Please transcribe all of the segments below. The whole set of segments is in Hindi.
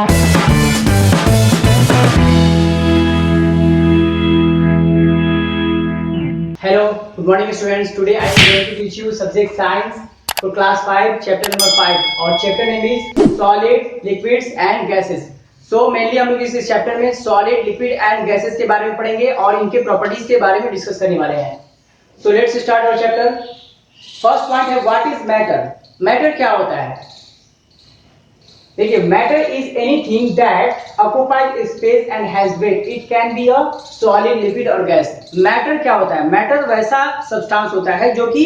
Hello, good morning students. Today I am going to teach you subject science for class 5, chapter number 5. और chapter name is solid, liquids and gases. So mainly हम लोग इस चैप्टर में solid, liquid and gases के बारे में पढ़ेंगे और इनके प्रॉपर्टीज के बारे में डिस्कस करने वाले हैं. So let's start our chapter. First point है what is matter? Matter क्या होता है? देखिए matter is anything that occupies space and has weight. It can be a solid, liquid और गैस. मैटर क्या होता है? मैटर वैसा सब्सटेंस होता है जो कि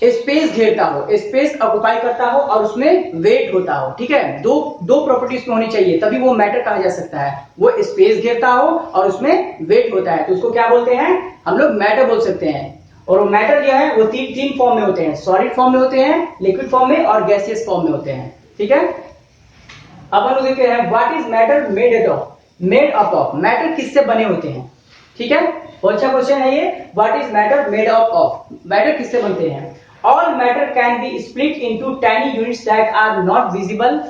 स्पेस घेरता हो, स्पेस ऑक्युपाई करता हो और उसमें वेट होता हो. ठीक है, दो प्रॉपर्टीज में होनी चाहिए तभी वो मैटर कहा जा सकता है. वो स्पेस घेरता हो और उसमें वेट होता है तो उसको क्या बोलते हैं? हम लोग मैटर बोल सकते हैं. और वो मैटर जो है वो तीन फॉर्म में होते हैं. सॉलिड फॉर्म में होते हैं, लिक्विड फॉर्म में और गैसियस फॉर्म में होते हैं. ठीक है, अब हम लोग देखते हैं what is matter made up of. Matter किससे बने होते हैं? ठीक है, बहुत अच्छा क्वेश्चन है ये. What is matter made up of? Matter किससे बनते हैं? All matter can be split into tiny units that are not visible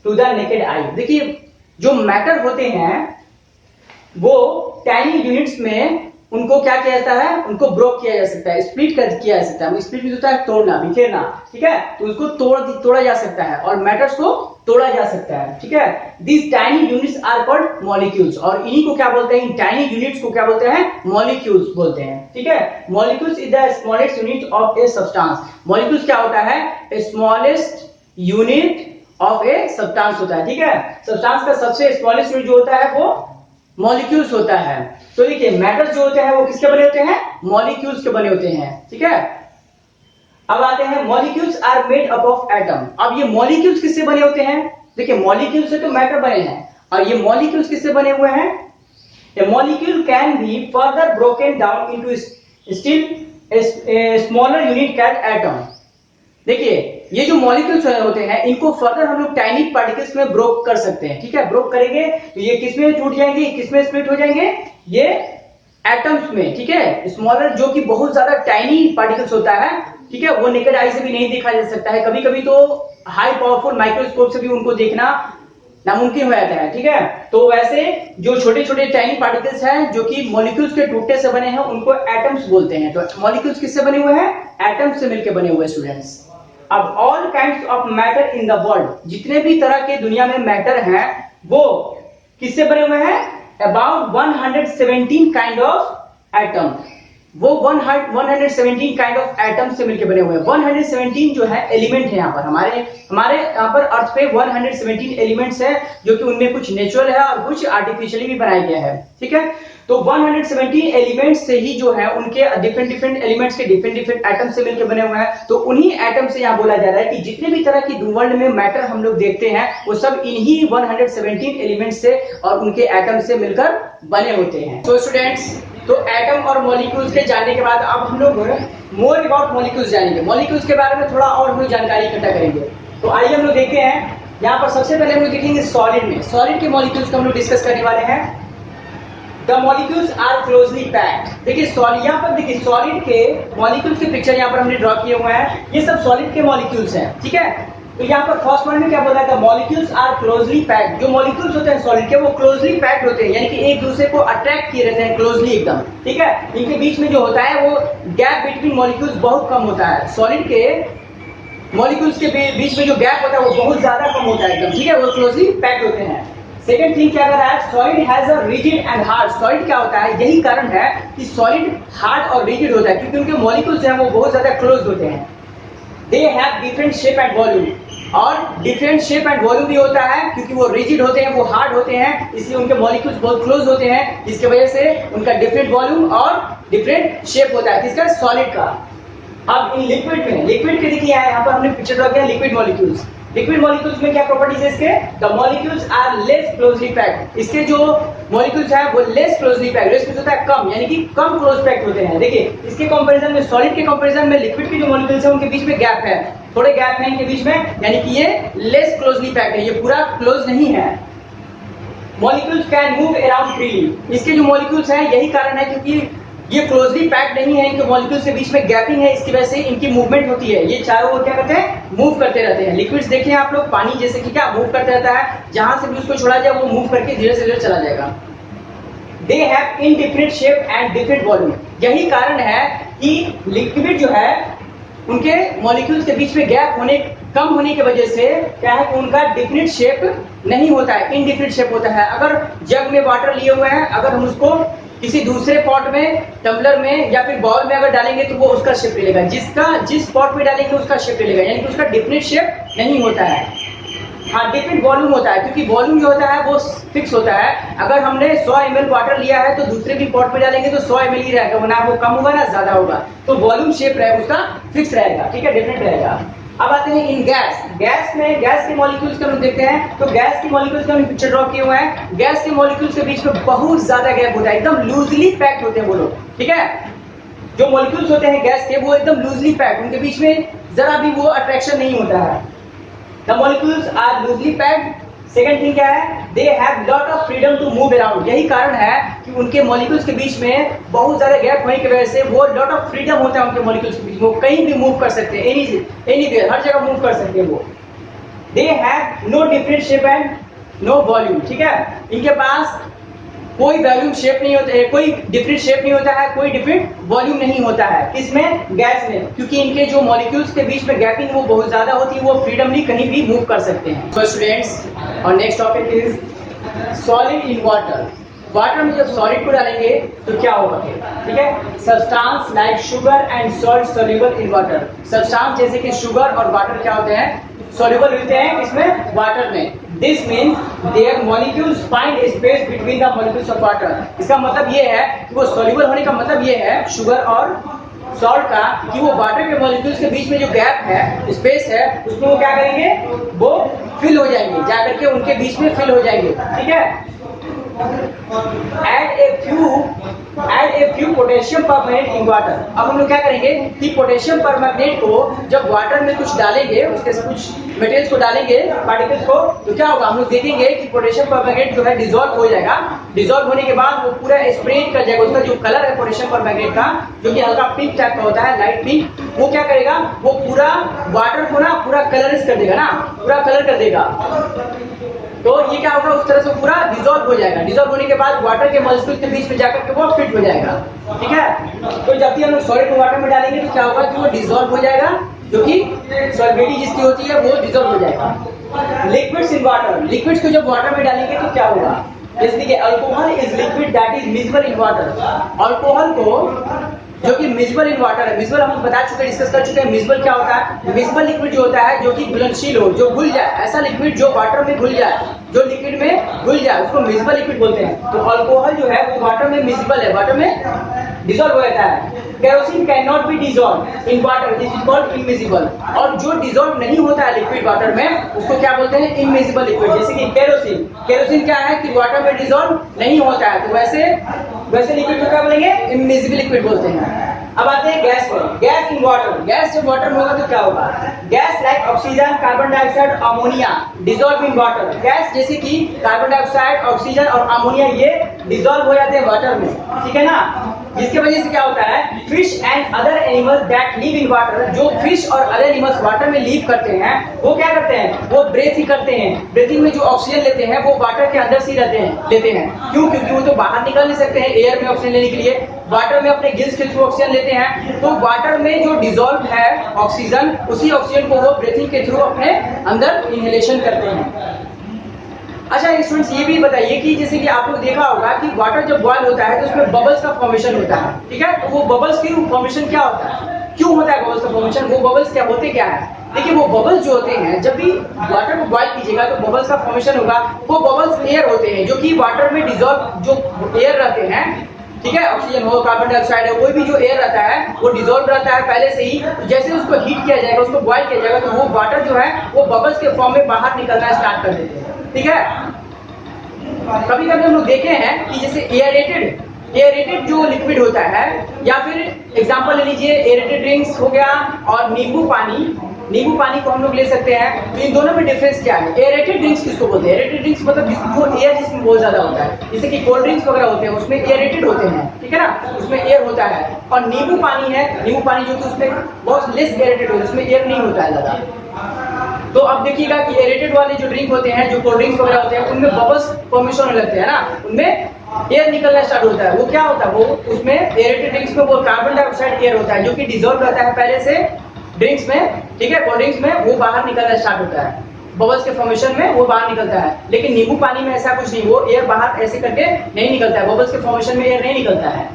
to the naked eye. देखिए जो मैटर होते हैं वो टाइनी यूनिट्स में उनको क्या किया जाता है? उनको ब्रोक किया जा सकता है, स्प्लिट किया जा सकता है. स्प्लिट भी होता है तोड़ना, बिखेरना. ठीक है, तो उसको तोड़ा जा सकता है और मैटर्स को तोड़ा जा सकता है. ठीक है, this tiny units are called molecules. और इन्हीं को क्या बोलते हैं? इन टाइनी यूनिट्स को क्या बोलते हैं? मॉलिक्यूल्स बोलते हैं. ठीक है, molecules is the smallest unit of a substance. Molecules क्या होता है? Smallest unit of a substance होता है. ठीक है, सब्सटेंस का सबसे स्मॉलेस्ट यूनिट जो होता है वो मॉलिक्यूल्स होता है. तो देखिए मैटर्स जो होते हैं वो किसके बने होते हैं? मॉलिक्यूल्स के बने होते हैं. ठीक है, अब आते हैं molecules are made up of atom. अब ये मॉलिक्यूल्स किससे बने होते हैं? देखिए मॉलिक्यूल्स से तो मैटर बने हैं और ये मॉलिक्यूल्स किससे बने हुए हैं? A molecule can be further broken down into still smaller unit called atom. देखिए ये जो मॉलिक्यूल्स होते हैं इनको फर्दर हम लोग टाइनी पार्टिकल्स में ब्रोक कर सकते हैं. ठीक है, ब्रोक करेंगे तो ये किसमें टूट जाएंगे, किसमें स्प्लिट हो जाएंगे? ये एटम्स में. ठीक है, स्मॉलर जो कि बहुत ज्यादा टाइनी पार्टिकल्स होता है. ठीक है, वो नेकेड आई से भी नहीं देखा जा सकता है. कभी कभी तो हाई पावरफुल माइक्रोस्कोप से भी उनको देखना नामुमकिन हो जाता है. ठीक है, तो वैसे जो छोटे छोटे टाइनी पार्टिकल्स हैं जो कि मॉलिक्यूल्स के टूटने से बने हैं उनको एटम्स बोलते हैं. तो मॉलिक्यूल्स किससे बने हुए हैं? एटम्स से मिलकर बने हुए स्टूडेंट्स. अब all kinds of matter in the world, जितने भी तरह के दुनिया में मैटर हैं वो किससे बने हुए हैं? About 117 kind of atom. वो 117 काइंड ऑफ एटम से मिलकर बने हुए हैं. 117 जो है एलिमेंट है यहाँ पर. हमारे यहाँ पर अर्थ पे 117 एलिमेंट्स है जो कि उनमें कुछ नेचुरल है और कुछ आर्टिफिशियली भी बनाया गया है. ठीक है, तो 117 एलिमेंट्स से ही जो है उनके डिफरेंट एलिमेंट्स के डिफरेंट एटम से मिलकर बने हुए हैं. तो उन्हीं एटम से यहाँ बोला जा रहा है कि जितने भी तरह की वर्ल्ड में मैटर हम लोग देखते हैं वो सब इन्हीं 117 एलिमेंट्स से और उनके एटम से मिलकर बने होते हैं. तो स्टूडेंट्स, तो एटम और मॉलिक्यूल्स के जानने के बाद अब हम लोग मोर अबाउट मॉलिक्यूल्स जानेंगे. मॉलिक्यूल्स के बारे में थोड़ा और हम लोग जानकारी इकट्ठा करेंगे. तो आइए हम लोग देखते हैं. यहाँ पर सबसे पहले हम लोग देखेंगे सॉलिड में. सॉलिड के मॉलिक्यूल्स को हम लोग डिस्कस करने वाले हैं. The molecules are closely packed. देखिए यहाँ पर देखिए सॉलिड के मॉलिक्यूल्स के पिक्चर यहाँ पर हमने ड्रॉ किए हुए हैं. ये सब सॉलिड के मॉलिक्यूल्स हैं. ठीक है, तो यहाँ पर फर्स्ट पॉइंट में क्या बोला था? Molecules are closely packed. जो मॉलिक्यूल्स होते हैं सॉलिड के वो क्लोजली पैक्ड होते हैं, यानी कि एक दूसरे को अट्रैक्ट किए रहते हैं क्लोजली एकदम. ठीक है, इनके बीच में जो होता है वो गैप बिटवीन मॉलिक्यूल्स बहुत कम होता है. सॉलिड के मॉलिक्यूल्स के बीच में जो गैप होता है वो बहुत ज्यादा कम होता है एकदम. ठीक है, वो क्लोजली पैक्ड होते हैं. सेकेंड थिंग क्या कर रहा है? Solid has a rigid and hard. Solid क्या होता है? यही कारण है कि सॉलिड हार्ड और रिजिड होता है क्योंकि उनके मॉलिक्यूल्स हैं वो बहुत ज्यादा क्लोज होते हैं. They have different shape and volume. और डिफरेंट शेप एंड वॉल्यूम भी होता है क्योंकि वो रिजिड होते हैं, वो हार्ड होते हैं, इसलिए उनके मॉलिक्यूल्स बहुत क्लोज होते हैं जिसकी वजह से उनका डिफरेंट वॉल्यूम और डिफरेंट शेप होता है. किसका? सॉलिड का. अब इन लिक्विड में, लिक्विड के देखिए यहाँ पर हमने पिक्चर ड्रॉ किया लिक्विड मॉलिक्यूल्स. लिक्विड मॉलिक्यूल्स में क्या प्रॉपर्टीज है इसके? The molecules are less closely packed. इसके जो मॉलिक्यूल्स हैं वो लेस क्लोजली पैक्ड. लेस होता है कम, यानी कि कम क्लोज पैक्ड होते हैं. देखिए इसके कंपैरिजन में, सॉलिड के कंपैरिजन में लिक्विड के जो मॉलिक्यूल्स हैं उनके बीच में गैप है, थोड़े गैप है इनके बीच में, यानी कि ये लेस क्लोजली पैक्ड है, ये पूरा क्लोज नहीं है. Molecules can move around freely. इसके जो मॉलिक्यूल्स हैं यही कारण है क्योंकि ये क्लोजली पैक्ड नहीं है, इनके मॉलिक्यूल्स के बीच में गैपिंग है, इसकी वजह से इनकी मूवमेंट होती है। ये चारों ओर क्या करते हैं, मूव करते रहते हैं। लिक्विड्स देखें आप लोग, पानी जैसे कि क्या मूव करते रहता है, जहां से भी उसको छोड़ा जाए वो मूव करके धीरे से धीरे चला जाएगा। They have indifferent shape and different volume. यही कारण है कि लिक्विड जो है उनके मॉलिक्यूल्स के बीच में गैप होने कम होने की वजह से क्या है कि उनका डिफरेंट शेप नहीं होता है, इनडिफरेंट शेप होता है। अगर जग में वाटर लिए हुए हैं, अगर हम उसको किसी दूसरे पॉट में, टम्बलर में या फिर बाउल में अगर डालेंगे तो वो उसका शेप ले लेगा, जिस पॉट में डालेंगे उसका शेप ले लेगा, यानी कि उसका डिफरेंट शेप नहीं होता है। हाँ, डिफरेंट वॉल्यूम होता है, क्योंकि वॉल्यूम जो होता है वो फिक्स होता है। अगर हमने 100 ml वाटर लिया है तो दूसरे भी पॉट में डालेंगे तो 100 ml ही रहेगा, ना वो कम होगा ना ज्यादा होगा। तो वॉल्यूम शेप रहेगा उसका फिक्स रहेगा, ठीक है, डिफरेंट रहेगा। अब आते हैं इन गैस। गैस में गैस के मॉलिक्यूल्स को हम देखते हैं, तो गैस के मॉलिक्यूल्स को हम पिक्चर ड्रॉ किए हुए हैं। गैस के मॉलिक्यूल्स के बीच में बहुत ज्यादा गैप होता है, एकदम लूजली पैक्ड होते हैं वो लोग, ठीक है। जो मॉलिक्यूल्स होते हैं गैस के वो एकदम लूजली पैक्ड, उनके बीच में जरा भी वो अट्रैक्शन नहीं होता है। The molecules are loosely packed. Second thing क्या है, they have lot of freedom to move around. यही कारण है कि उनके मॉलिक्यूल्स के बीच में बहुत ज्यादा गैप होने की वजह से वो लॉट ऑफ फ्रीडम होता है उनके मॉलिक्यूल्स के बीच में, वो कहीं भी मूव कर सकते हैं, एनीवेयर, हर जगह मूव कर सकते हैं वो। They have no different shape and no volume, ठीक है। इनके पास कोई वॉल्यूम शेप नहीं होता है, कोई डिफरेंट शेप नहीं होता है, कोई डिफरेंट वॉल्यूम नहीं होता है। किसमें, गैस में, क्योंकि इनके जो मॉलिक्यूल्स के बीच में गैपिंग वो बहुत ज्यादा होती है, वो फ्रीडमली कहीं भी मूव कर सकते हैं। तो स्टूडेंट्स, और next topic is solid in water. Water में जब सॉलिड को डालेंगे तो क्या होगा, ठीक है। Substance like sugar and salt soluble in water. Substance जैसे कि शुगर और वाटर क्या होते हैं, सोल्यूबल होते हैं इसमें, वाटर में। This means their molecules find space between the molecules of water. इसका मतलब ये है कि वो सोल्यूबल होने का मतलब ये है शुगर और सॉल्ट का, कि वो वाटर के मॉलिक्यूल्स के बीच में जो गैप है, स्पेस है, उसमें वो क्या करेंगे, वो फिल हो जाएंगे, जाकर के उनके बीच में फिल हो जाएंगे, ठीक है। Add a few potassium permanganate in water. अब हम लोग क्या करेंगे कि पोटेशियम परमैंगनेट को जब वाटर में कुछ डालेंगे, उसके कुछ मटेरियल्स को डालेंगे, पार्टिकल्स को, तो क्या होगा, हम लोग देखेंगे कि पोटेशियम परमैंगनेट जो है डिसॉल्व हो जाएगा। डिसॉल्व होने के बाद वो पूरा स्प्रे कर जाएगा, उसका जो कलर है पोटेशियम परमैंगनेट का, जो कि हल्का पिंक टाइप का होता है, लाइट पिंक, वो क्या करेगा, वो पूरा वाटर को ना पूरा कलरिश कर देगा, ना पूरा कलर कर देगा। तो ये क्या होगा, उस तरह से पूरा डिसॉल्व हो जाएगा। डिसॉल्व होने के बाद वाटर के मॉलिक्यूल्स के बीच में जाकर के वो फिट हो जाएगा, ठीक है। तो जब भी हम लोग सॉलिड को वाटर में डालेंगे तो क्या होगा कि वो डिसॉल्व हो जाएगा, जो कि सॉल्वेटी जिसकी होती है वो डिसॉल्व हो जाएगा। Liquids in water. लिक्विड्स को जब वाटर में डालेंगे तो क्या होगा, जैसे देखिए alcohol is liquid that is miscible in water. Alcohol को जो कि मिसिबल इन वाटर है, मिसिबल हम बता चुके हैं, डिस्कस कर चुके हैं। मिसिबल क्या होता है, मिसिबल लिक्विड जो होता है जो कि घुलनशील हो, जो घुल जाए, ऐसा लिक्विड जो वाटर में घुल जाए, जो लिक्विड में घुल जाए, उसको मिसिबल लिक्विड बोलते हैं। तो अल्कोहल जो है वो वाटर में मिसिबल है, वाटर में डिसॉल्व हो जाता है। Kerosene can not be dissolve in water, this is called immiscible. और जो डिसॉल्व नहीं होता है लिक्विड वाटर में, उसको क्या बोलते हैं, इनमिसिबल लिक्विड। जैसे कि केरोसिन, केरोसिन क्या है कि वाटर में डिसॉल्व नहीं होता है, तो वैसे लिक्विड को क्या बोलेंगे, इनमिसिबल लिक्विड बोलते हैं। अब आते हैं गैस पर। Gas in water. गैस जब वाटर में होगा तो क्या होगा, gas like oxygen, carbon dioxide, ammonia dissolve in water. Gas जैसे कि कार्बन डाइऑक्साइड, ऑक्सीजन और अमोनिया ये डिसॉल्व हो जाते हैं वाटर में, ठीक है ना। जिसकी वजह से क्या होता है, fish and other animals that live in water. जो फिश और अदर एनिमल्स वाटर में लिव करते हैं वो क्या करते हैं, वो ब्रेथ ही करते हैं। ब्रीथिंग में जो ऑक्सीजन लेते हैं वो वाटर के अंदर से लेते हैं। क्यों, क्योंकि वो तो बाहर निकल नहीं सकते हैं एयर में ऑक्सीजन लेने के लिए, वाटर में अपने गिल्स के थ्रू ऑक्सीजन लेते हैं। तो वाटर में जो डिसॉल्व है ऑक्सीजन, उसी ऑक्सीजन को वो ब्रीथिंग के थ्रू अपने अंदर इनहेलेशन करते हैं। अच्छा स्टूडेंट्स, ये भी बताइए कि जैसे कि आप लोग देखा होगा कि वाटर जब बॉयल होता है तो उसमें बबल्स का फॉर्मेशन होता है, ठीक है। तो वो बबल्स की फॉर्मेशन क्या होता है, क्यों होता है बबल्स का फॉर्मेशन, वो बबल्स क्या होते क्या है। देखिए वो बबल्स जो होते हैं, जब भी वाटर को बॉयल कीजिएगा तो बबल्स का फॉर्मेशन होगा। वो बबल्स एयर होते हैं जो कि वाटर में डिसॉल्व जो एयर रहते हैं, ठीक है, ऑक्सीजन हो, कार्बन डाइऑक्साइड है, कोई भी जो एयर रहता है वो डिसॉल्व रहता है पहले से ही। जैसे उसको हीट किया जाएगा, उसको बॉयल किया जाएगा, तो वो वाटर जो है वो बबल्स के फॉर्म में बाहर निकलना स्टार्ट कर देते हैं, ठीक है। कभी कभी हम लोग देखे हैं कि जैसे एयरेटेड जो लिक्विड होता है, या फिर एग्जांपल ले लीजिए एयरेटेड ड्रिंक्स हो गया और नींबू पानी, नींबू पानी को हम लोग ले सकते हैं। तो इन दोनों में डिफरेंस क्या है? एरेटेड ड्रिंक्स किसको बोलते हैं? एरेटेड ड्रिंक्स मतलब जिसको एयर जिसमें बहुत ज्यादा होता है, जैसे कि कोल्ड ड्रिंक्स वगैरह होते हैं उसमें एरेटेड होते हैं, ठीक है ना, उसमें एयर होता है। और नींबू पानी है, नींबू पानी जो कि उसमें बहुत लेस एरेटेड होता है, उसमें एयर नहीं होता है ज्यादा। तो अब देखिएगा कि एरेटेड वाले जो ड्रिंक होते हैं, जो कोल्ड ड्रिंक्स वगैरह होते हैं, उनमें बबल्स फॉर्मेशन होने लगते हैं ना, उनमें एयर निकलना स्टार्ट होता है। वो क्या होता है? वो उसमें एरेटेड ड्रिंक्स में वो कार्बन डाइऑक्साइड एयर होता है जो कि डिसॉल्व रहता है पहले से ड्रिंक्स में, ठीक है, कोल्ड ड्रिंक्स में, वो बाहर निकलना स्टार्ट होता है बबल्स के फॉर्मेशन में, वो बाहर निकलता है। लेकिन नींबू पानी में ऐसा कुछ नहीं, वो एयर बाहर ऐसे करके नहीं निकलता है, बबल्स के फॉर्मेशन में एयर नहीं निकलता है।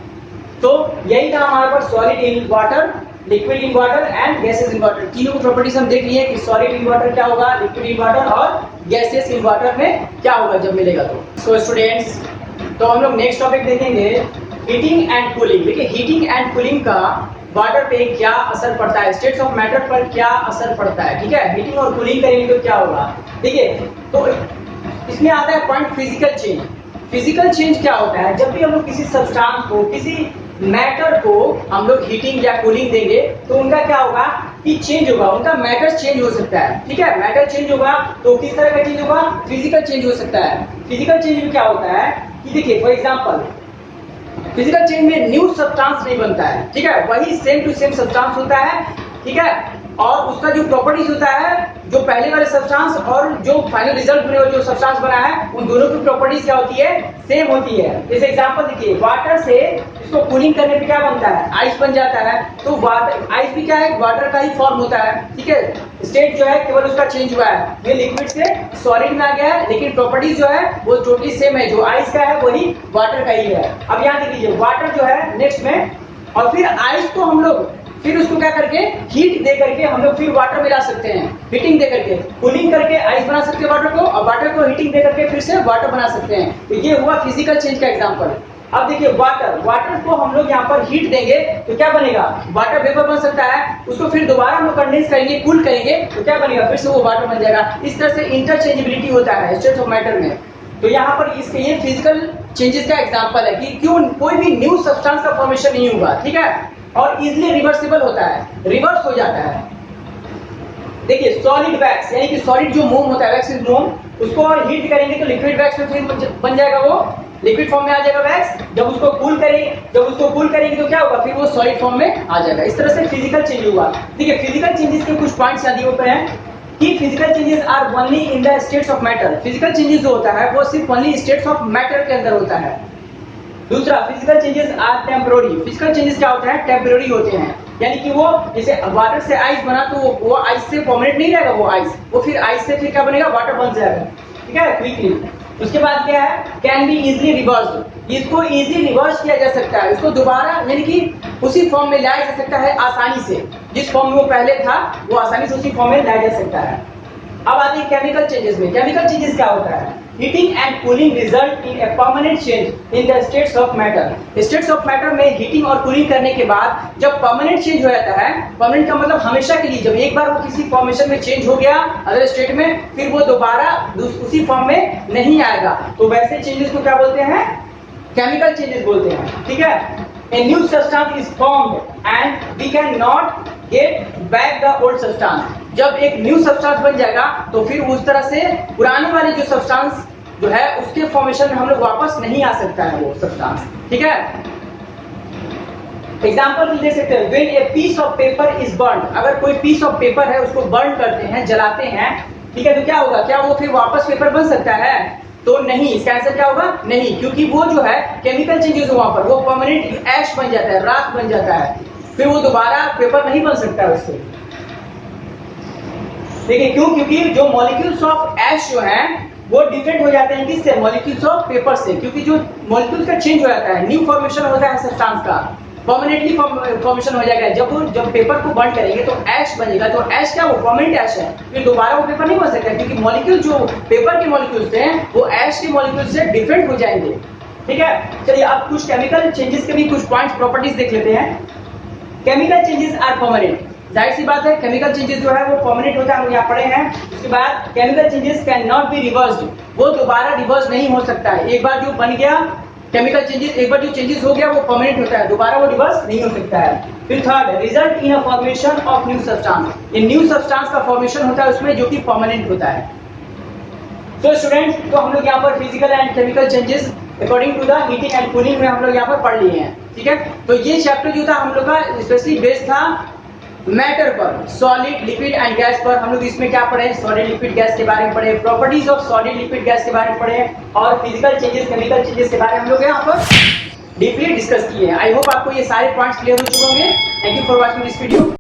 तो यही था हमारे पास solid in water, liquid in water and gases in water. तीनों की प्रॉपर्टीज हम देख लिए कि सॉलिड इन वाटर क्या होगा, लिक्विड इन वाटर और गैसेस इन वाटर में क्या होगा जब मिलेगा। तो सो स्टूडेंट्स, तो हम लोग नेक्स्ट टॉपिक देखेंगे हीटिंग एंड कूलिंग। देखिए हीटिंग एंड कूलिंग का वाटर पे क्या असर पड़ता है, स्टेट्स ऑफ मैटर पर क्या असर पड़ता है, ठीक है। हीटिंग और कूलिंग करेंगे तो क्या होगा, देखिए तो इसमें आता है point physical change. Physical change क्या होता है? जब भी हम लोग किसी सब्सटेंस को, किसी मैटर को हम लोग हीटिंग या कूलिंग देंगे तो उनका क्या होगा कि चेंज होगा, उनका मैटर चेंज हो सकता है, ठीक है। मैटर चेंज होगा तो किस तरह का चेंज होगा? फिजिकल चेंज हो सकता है। फिजिकल चेंज में क्या होता है कि देखिए फॉर एग्जांपल फिजिकल चेंज में न्यू सब्सटेंस नहीं बनता है, ठीक है, वही सेम टू सेम सब्सटेंस होता है, ठीक है। और उसका जो प्रॉपर्टीज होता है, जो पहले वाले सब्सटेंस और जो फाइनल रिजल्ट में जो सब्सटेंस बना है, उन दोनों की प्रॉपर्टीज क्या होती है? सेम होती है। जैसे एग्जांपल देखिए, वाटर से इसको कूलिंग करने पे क्या बनता है? आइस बन जाता है। तो वाटर, आइस भी क्या है? वाटर का ही फॉर्म होता है, ठीक है। स्टेट जो है केवल उसका चेंज हुआ है, ये लिक्विड से सॉलिड में आ गया है, लेकिन प्रॉपर्टीज जो है वो टोटली सेम है। जो आइस का है वही वाटर का ही है। अब यहाँ देख लीजिए, वाटर जो है नेक्स्ट में, और फिर आइस को हम लोग फिर उसको क्या करके हीट दे करके हम लोग फिर वाटर मिला सकते हैं, हीटिंग दे करके, कूलिंग करके आइस बना सकते हैं वाटर को, और वाटर को हीटिंग दे करके फिर से वाटर बना सकते हैं। तो ये हुआ फिजिकल चेंज का एग्जांपल। अब देखिए वाटर को हम लोग यहाँ पर हीट देंगे तो क्या बनेगा? वाटर वेपर बन सकता है। उसको फिर दोबारा हम लोग कंडेंस करेंगे, कूल करेंगे तो क्या बनेगा? फिर से वो वाटर बन जाएगा। इस तरह से इंटरचेंजेबिलिटी होता है स्टेट्स ऑफ मैटर में। तो यहाँ पर इसके ये फिजिकल चेंजेस का एग्जांपल है कि क्यों कोई भी न्यू सब्सटेंस का फॉर्मेशन नहीं हुआ, ठीक है, और इजिली रिवर्सिबल होता है, रिवर्स हो जाता है। देखिए सॉलिड वैक्स, यानी कि सॉलिड जो मोम होता है, वैक्स इज मोम, उसको हीट करेंगे तो लिक्विड वैक्स में फिर बन जाएगा, वो लिक्विड फॉर्म में आ जाएगा वैक्स। जब उसको कूल करेंगे तो क्या होगा? फिर वो सॉलिड फॉर्म में आ जाएगा। इस तरह से फिजिकल चेंज हुआ। देखिए फिजिकल चेंजेस के कुछ पॉइंट्स यहाँ दिए हुए हैं कि physical changes are only in the states of matter. Physical changes जो होता है वो सिर्फ ओनली स्टेट्स ऑफ मैटर के अंदर होता है। दूसरा, physical changes are temporary. Physical changes क्या होता है? टेम्पररी होते हैं, यानी कि वो जैसे वाटर से आइस बना तो वो आइस से परमानेंट नहीं रहेगा, वो आइस, वो फिर आइस से फिर क्या बनेगा? वाटर बन जाएगा, ठीक है, क्विकली। उसके बाद क्या है? Can be easily reversed. इसको इजिली रिवर्स किया जा सकता है, इसको दोबारा यानी कि उसी फॉर्म में लाया जा सकता है आसानी से, जिस फॉर्म में वो पहले था वो आसानी से उसी फॉर्म में लाया जा सकता है। अब आते हैं केमिकल चेंजेस में। केमिकल चेंजेस क्या होता है? Heating and cooling result in a permanent change in the states of matter. States of matter में हीटिंग और कूलिंग करने के बाद जब परमानेंट चेंज हो जाता है, परमानेंट का मतलब हमेशा के लिए, जब एक बार वो किसी फॉर्मेशन में चेंज हो गया अदर स्टेट में, फिर वो दोबारा उसी फॉर्म में नहीं आएगा, तो वैसे चेंजेस को क्या बोलते हैं? केमिकल चेंजेस बोलते हैं, ठीक है। A new substance is formed and we cannot get back the old substance। जब एक न्यू सब्सटेंस बन जाएगा तो फिर उस तरह से पुराने वाले जो सब्सटेंस जो है उसके फॉर्मेशन में हम लोग वापस नहीं आ सकता है वो सब्सटेंस, ठीक है। एग्जाम्पल दे सकते हैं, when a piece of paper is burned। अगर कोई पीस ऑफ पेपर है उसको बर्न करते हैं, जलाते हैं, ठीक है, तो क्या होगा? क्या वो फिर वापस पेपर बन सकता है? तो नहीं। इसका आंसर क्या होगा? नहीं, क्योंकि वो जो है केमिकल चेंजेस वहां पर वो परमानेंट ऐश बन जाता है, राख बन जाता है, फिर वो दोबारा पेपर नहीं बन सकता उससे। देखिए क्यों? क्योंकि जो मॉलिक्यूल्स ऑफ ऐश जो हैं वो डिफरेंट हो जाते हैं किससे? मॉलिक्यूल्स ऑफ पेपर से। क्योंकि जो मॉलिक्यूल का चेंज हो जाता है, न्यू फॉर्मेशन होता है सब्सटेंस का, परमानेंटली फॉर्मेशन हो जाएगा। जब पेपर को बर्न करेंगे तो ऐश बनेगा, तो ऐश क्या? वो परमानेंट ऐश है, फिर दोबारा वो पेपर नहीं बन सकता, क्योंकि मॉलिक्यूल जो पेपर के मॉलिक्यूल्स हैं वो ऐश के मॉलिक्यूल से डिफरेंट हो जाएंगे, ठीक है। चलिए अब कुछ केमिकल चेंजेस के भी कुछ पॉइंट्स, प्रॉपर्टीज देख लेते हैं। Chemical changes are permanent. जाहिर सी बात है केमिकल चेंजेस जो है वो परमानेंट होता है, हम यहाँ पढ़े हैं। उसके बाद chemical changes can not be reversed. वो दोबारा रिवर्स नहीं हो सकता है। एक बार जो बन गया केमिकल चेंजेस, एक बार जो चेंजेस हो गया वो परमानेंट होता है, दोबारा वो रिवर्स नहीं हो सकता है। फिर third, result in a formation of new substance, ये न्यू सब्सटेंस का फॉर्मेशन होता है उसमें जो कि परमानेंट होता है। तो स्टूडेंट, तो हम लोग यहाँ पर physical and chemical changes according to the heating and cooling में हम लोग यहाँ पर पढ़ लिए हैं, ठीक है। तो ये चैप्टर जो था हम लोग का स्पेशली बेस्ड था मैटर पर, सॉलिड, लिक्विड एंड गैस पर। हम लोग इसमें क्या पढ़े, सॉलिड लिक्विड गैस के बारे में पढ़े, properties of solid liquid gas के बारे में पढ़े, और फिजिकल चेंजेस, केमिकल चेंजेस के बारे में हम लोग यहाँ पर डीपली डिस्कस किए हैं। आई होप आपको ये सारे पॉइंट्स क्लियर हो चुके होंगे। Thank you for watching this video.